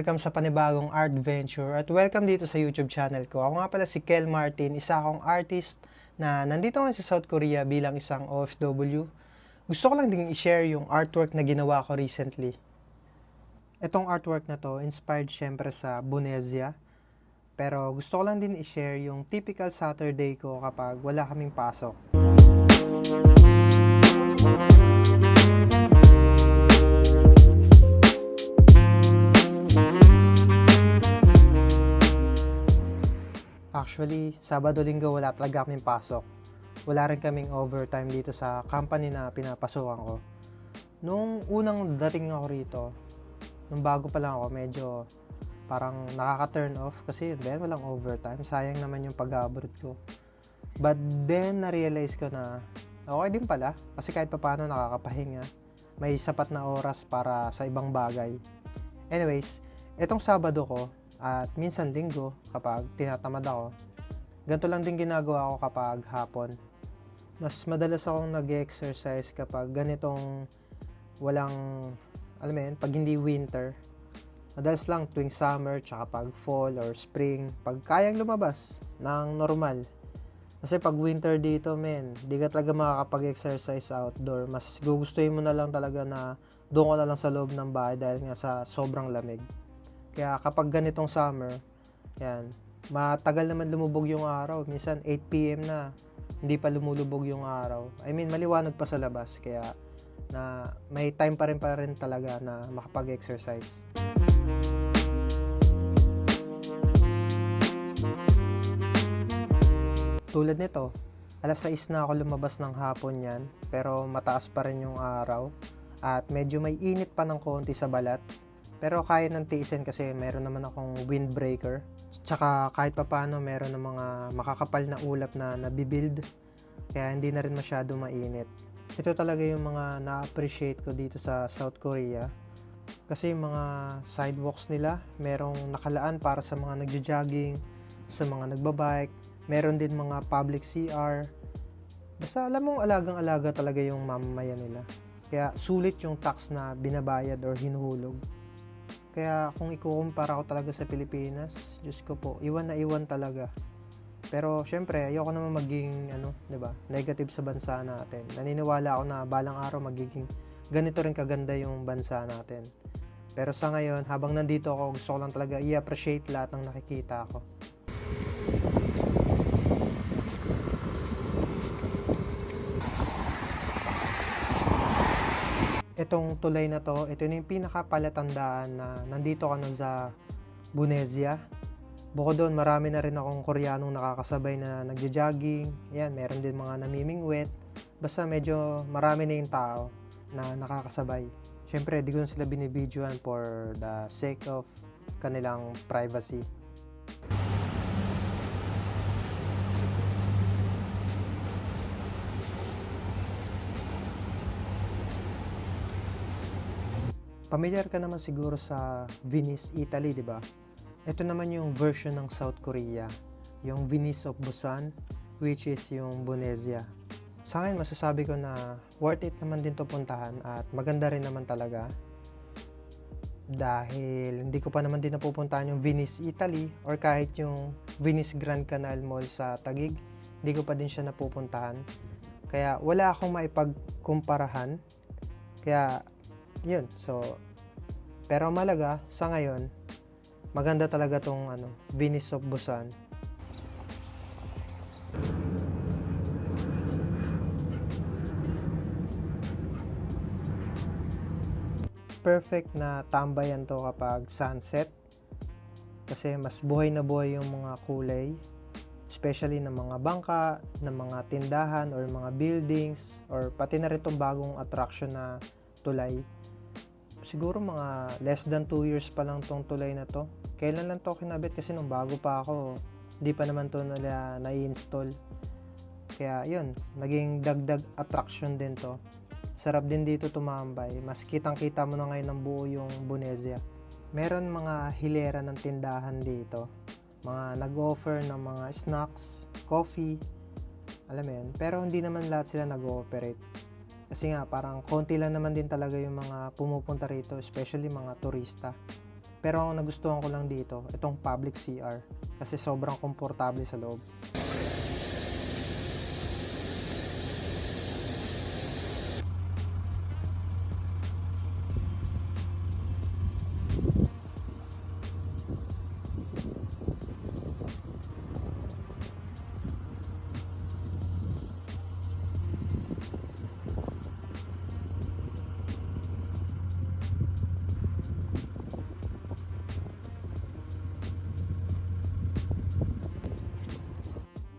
welcome sa panibagong art venture at welcome dito sa YouTube channel ko. Ako nga pala si Kel Martin, isa akong artist na nandito ngayon sa South Korea bilang isang OFW. Gusto ko lang din i-share yung artwork na ginawa ko recently. Itong artwork na to, inspired syempre sa Bunezia. Pero gusto ko lang din i-share yung typical Saturday ko kapag wala kaming pasok. Actually, Sabado-Linggo wala talaga kaming pasok. Wala rin kaming overtime dito sa company na pinapasukan ko. Nung unang dating ako rito, nung bago pa lang ako, medyo parang nakaka-turn off kasi yun, walang overtime. Sayang naman yung pag-abroad ko. But then, na-realize ko na okay din pala kasi kahit papaano nakakapahinga. May sapat na oras para sa ibang bagay. Anyways, etong Sabado ko, at minsan Linggo kapag tinatamad ako, ganito lang din ginagawa ko kapag hapon. Mas madalas akong nag-exercise kapag ganitong walang, alam mo yun, pag hindi winter. Madalas lang tuwing summer, tsaka pag fall or spring, pag kayang lumabas ng normal. Kasi pag winter dito, di ka talaga makakapag-exercise outdoor. Mas gugustuhin mo na lang talaga na doon ka na lang sa loob ng bahay dahil nga sa sobrang lamig. Kaya kapag ganitong summer, yan, matagal naman lumubog yung araw. Minsan 8 PM na, hindi pa lumulubog yung araw. I mean, maliwanag pa sa labas. Kaya na may time pa rin talaga na makapag-exercise. Tulad nito, alas 6 na ako lumabas ng hapon yan, pero mataas pa rin yung araw. At medyo may init pa ng konti sa balat. Pero kaya nang tiisin kasi meron naman akong windbreaker. Tsaka kahit papaano meron ng mga makakapal na ulap na nabibuild. Kaya hindi na rin masyado mainit. Ito talaga yung mga na-appreciate ko dito sa South Korea. Kasi yung mga sidewalks nila, merong nakalaan para sa mga nagja-jogging, sa mga nagbabike. Meron din mga public CR. Basta alam mong alagang-alaga talaga yung mamamayan nila. Kaya sulit yung tax na binabayad or hinuhulog. Kaya kung ikukumpara ko talaga sa Pilipinas, Diyos ko po, iwan na iwan talaga. Pero syempre, ayoko naman maging negative sa bansa natin. Naniniwala ako na balang araw magiging ganito rin kaganda yung bansa natin. Pero sa ngayon, habang nandito ako, gusto ko lang talaga i-appreciate lahat ng nakikita ko. Itong tulay na to, ito yung pinakapalatandaan na nandito ka na sa Bunezia. Bukod doon, marami na rin akong Koreanong nakakasabay na nagja-jogging. Yan, meron din mga namimingwit. Basta medyo marami na yung tao na nakakasabay. Siyempre, di ko na sila binibidyoan for the sake of kanilang privacy. Pamilyar ka naman siguro sa Venice, Italy, di ba? Ito naman yung version ng South Korea, yung Venice of Busan, which is yung Bunezia. Sa akin, masasabi ko na worth it naman din to puntahan at maganda rin naman talaga. Dahil hindi ko pa naman din napupuntahan yung Venice, Italy, or kahit yung Venice Grand Canal Mall sa Taguig, hindi ko pa din siya napupuntahan. Kaya wala akong maipagkumparahan. Kaya yun, pero malaga sa ngayon, maganda talaga tong Venice of Busan. Perfect na tambayan to kapag sunset kasi mas buhay na buhay yung mga kulay, especially ng mga bangka, ng mga tindahan or mga buildings, or pati na rin itong bagong attraction na tulay. Siguro mga less than 2 years pa lang tong tulay na to. Kailan lang to kinabit kasi nung bago pa ako, hindi pa naman to nila na-install. Kaya yun, naging dagdag attraction din to. Sarap din dito tumambay. Mas kitang-kita mo na ngayon ng buo yung Bunezia. Meron mga hilera ng tindahan dito. Mga nag-offer ng mga snacks, coffee, alam mo yun. Pero hindi naman lahat sila nag-ooperate. Kasi nga, parang konti lang naman din talaga yung mga pumupunta rito, especially mga turista. Pero ang nagustuhan ko lang dito, itong public CR. Kasi sobrang komportable sa loob.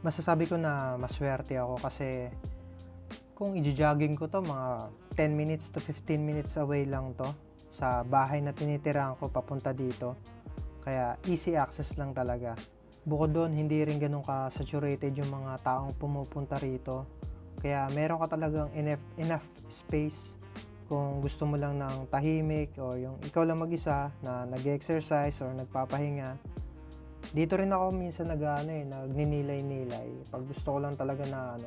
Masasabi ko na maswerte ako kasi kung i-jogging ko to, mga 10 minutes to 15 minutes away lang to sa bahay na tinitirahan ko papunta dito. Kaya easy access lang talaga. Bukod doon, hindi rin ganun ka-saturated yung mga taong pumupunta rito. Kaya meron ka talagang enough space kung gusto mo lang ng tahimik o yung ikaw lang mag-isa na nag-exercise or nagpapahinga. Dito rin ako minsan nagninilay-nilay. Pag gusto ko lang talaga na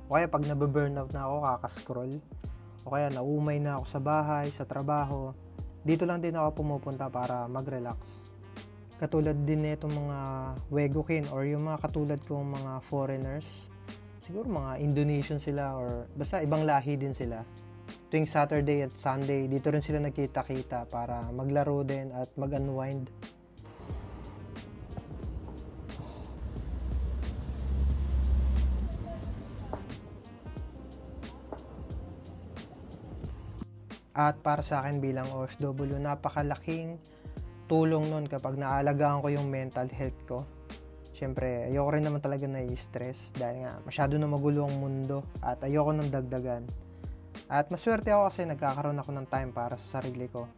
o kaya pag nabe-burnout na ako, kakascroll. O kaya naumay na ako sa bahay, sa trabaho. Dito lang din ako pumupunta para mag-relax. Katulad din itong mga Wegokin or yung mga katulad kong mga foreigners. Siguro mga Indonesian sila or basta ibang lahi din sila. Tuwing Saturday at Sunday, dito rin sila nagkita-kita para maglaro din at mag-unwind. At para sa akin bilang OFW, napakalaking tulong nun kapag naalagaan ko yung mental health ko. Siyempre, ayoko rin naman talaga na-stress dahil nga masyado na magulo ang mundo at ayoko nang dagdagan. At maswerte ako kasi nagkakaroon ako ng time para sa sarili ko.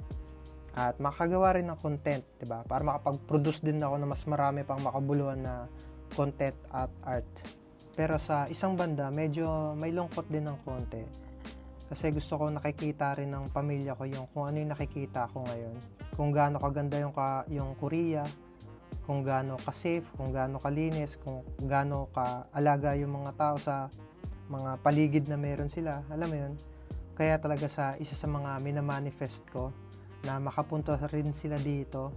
At makagawa rin ng content, 'di ba? Para makapag-produce din ako ng mas marami pang makabuluhan na content at art. Pero sa isang banda, medyo may lungkot din ng konti. Kasi gusto ko nakikita rin ng pamilya ko yung kung ano yung nakikita ko ngayon. Kung gaano kaganda yung Korea, kung gaano ka-safe, kung gaano kalinis, kung gaano kaalaga yung mga tao sa mga paligid na meron sila. Alam mo yun? Kaya talaga sa isa sa mga minamanifest ko na makapunta rin sila dito.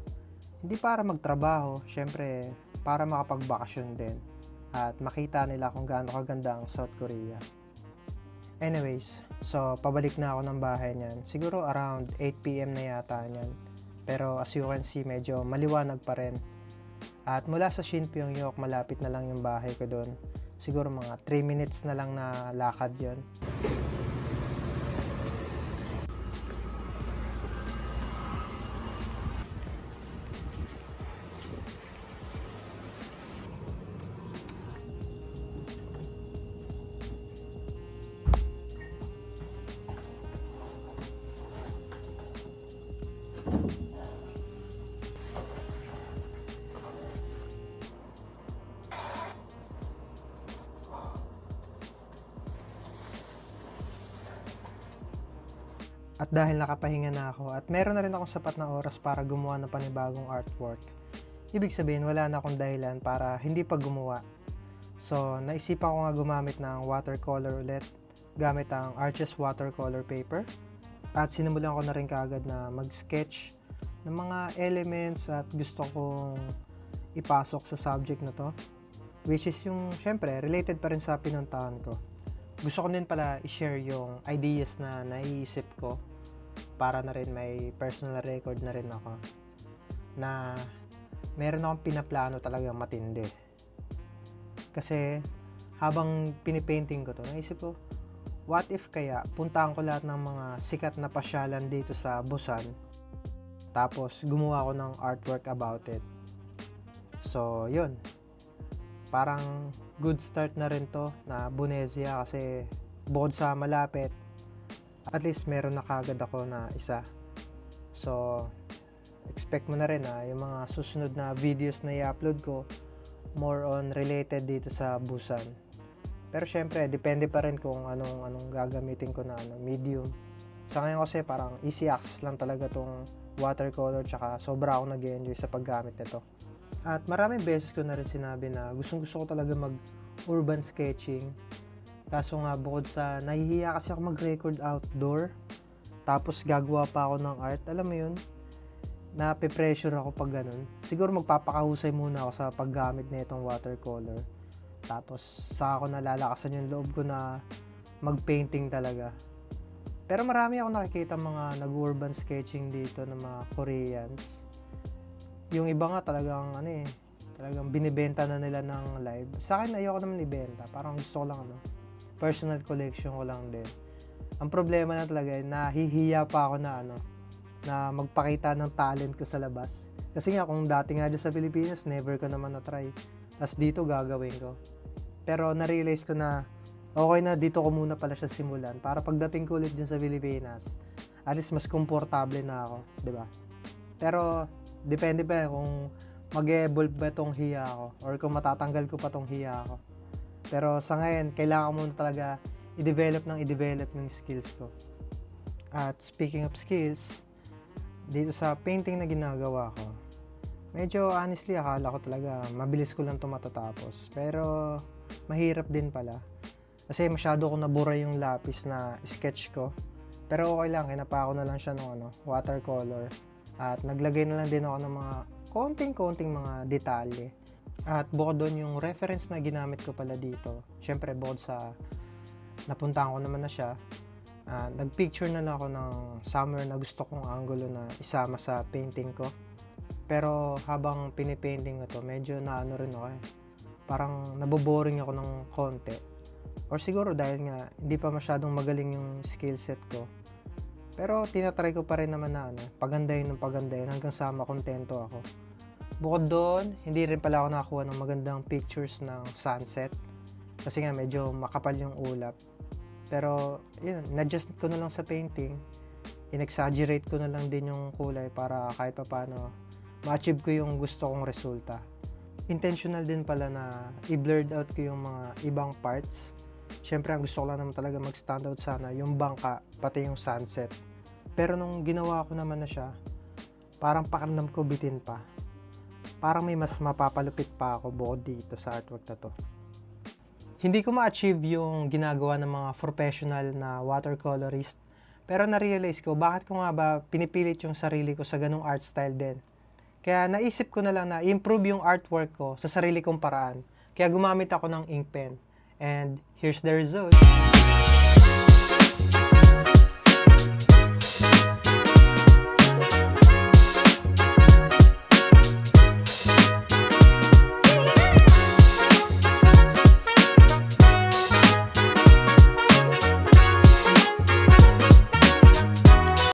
Hindi para magtrabaho, syempre para makapagbakasyon din. At makita nila kung gaano kaganda ang South Korea. Anyways, so pabalik na ako ng bahay niyan. Siguro around 8 PM na yata niyan. Pero as you can see, medyo maliwanag pa rin. At mula sa Sinpyeongyok, malapit na lang yung bahay ko doon. Siguro mga 3 minutes na lang na lakad yon. At dahil nakapahinga na ako at meron na rin akong sapat na oras para gumawa ng panibagong artwork, ibig sabihin wala na akong dahilan para hindi pa gumawa. So, naisipan ko nga gumamit ng watercolor ulit gamit ang Arches watercolor paper. At sinimulan ko na rin kaagad na mag-sketch ng mga elements at gusto kong ipasok sa subject na to. Which is yung, syempre, related pa rin sa pinuntahan ko. Gusto ko din pala i-share yung ideas na naiisip ko para na rin may personal record na rin ako na meron akong pinaplano talagang matindi. Kasi habang pinipainting ko to, naisip ko, what if kaya puntahan ko lahat ng mga sikat na pasyalan dito sa Busan tapos gumawa ko ng artwork about it. So, yun. Parang good start na rin to na Bunesia kasi bukod sa malapit, at least meron na kagad ako na isa. So, expect mo na rin yung mga susunod na videos na i-upload ko more on related dito sa Busan. Pero syempre, depende pa rin kung anong gagamitin ko na medium. Sa ngayon kasi parang easy access lang talaga tong watercolor tsaka sobra ako nag-enjoy sa paggamit nito. At maraming beses ko na rin sinabi na gustong-gusto ko talaga mag-urban sketching. Kaso nga bukod sa nahihiya kasi ako mag-record outdoor, tapos gagawa pa ako ng art, alam mo yun, nape-pressure ako pag ganun. Siguro magpapakahusay muna ako sa paggamit na itong watercolor. Tapos, saka ako nalalakasan yung loob ko na mag-painting talaga. Pero marami ako nakikita mga nag-urban sketching dito ng mga Koreans. Yung iba nga talagang talagang binibenta na nila ng live. Sa akin ayoko naman ibenta, parang gusto ko lang personal collection ko lang din. Ang problema na talaga nahihiya pa ako na magpakita ng talent ko sa labas. Kasi nga kung dati nga dyan sa Pilipinas, never ko naman na-try. Tapos dito gagawin ko. Pero na-realize ko na okay na dito ko muna pala siya simulan para pagdating ko ulit dyan sa Pilipinas, at least mas komportable na ako, di ba? Pero depende pa kung mag-evolve ba itong hiya ko or kung matatanggal ko pa itong hiya ko. Pero sa ngayon, kailangan ko muna talaga i-develop yung skills ko. At speaking of skills, dito sa painting na ginagawa ko, medyo honestly akala ko talaga mabilis ko lang ito matatapos. Pero mahirap din pala. Kasi masyado ko nabura yung lapis na sketch ko. Pero okay lang, kinapa ko na lang siya ng watercolor. At naglagay na lang din ako ng mga konting-konting mga detalye. At bukod doon yung reference na ginamit ko pala dito. Syempre bukod sa napuntahan ko naman na siya, nagpicture na lang ako ng somewhere na gusto kong angulo na isama sa painting ko. Pero habang pinipainting ko to, medyo rin ako Parang naboboring ako ng konti. Or siguro dahil nga hindi pa masyadong magaling yung skill set ko. Pero tinatry ko pa rin naman na pagandahin hanggang sa makontento ako. Bukod doon, hindi rin pala ako nakakuha ng magandang pictures ng sunset. Kasi nga medyo makapal yung ulap. Pero yun, na-adjust ko na lang sa painting. In-exaggerate ko na lang din yung kulay para kahit pa paano ma-achieve ko yung gusto kong resulta. Intentional din pala na i-blurred out ko yung mga ibang parts. Siyempre, ang gusto ko lang naman talaga mag-stand out sana yung bangka, pati yung sunset. Pero nung ginawa ko naman na siya, parang pakiramdam ko bitin pa. Parang may mas mapapalupit pa ako bukod dito sa artwork na to. Hindi ko ma-achieve yung ginagawa ng mga professional na watercolorist. Pero na-realize ko, bakit ko nga ba pinipilit yung sarili ko sa ganung art style din. Kaya naisip ko na lang na i-improve yung artwork ko sa sarili kong paraan. Kaya gumamit ako ng ink pen. And here's the result.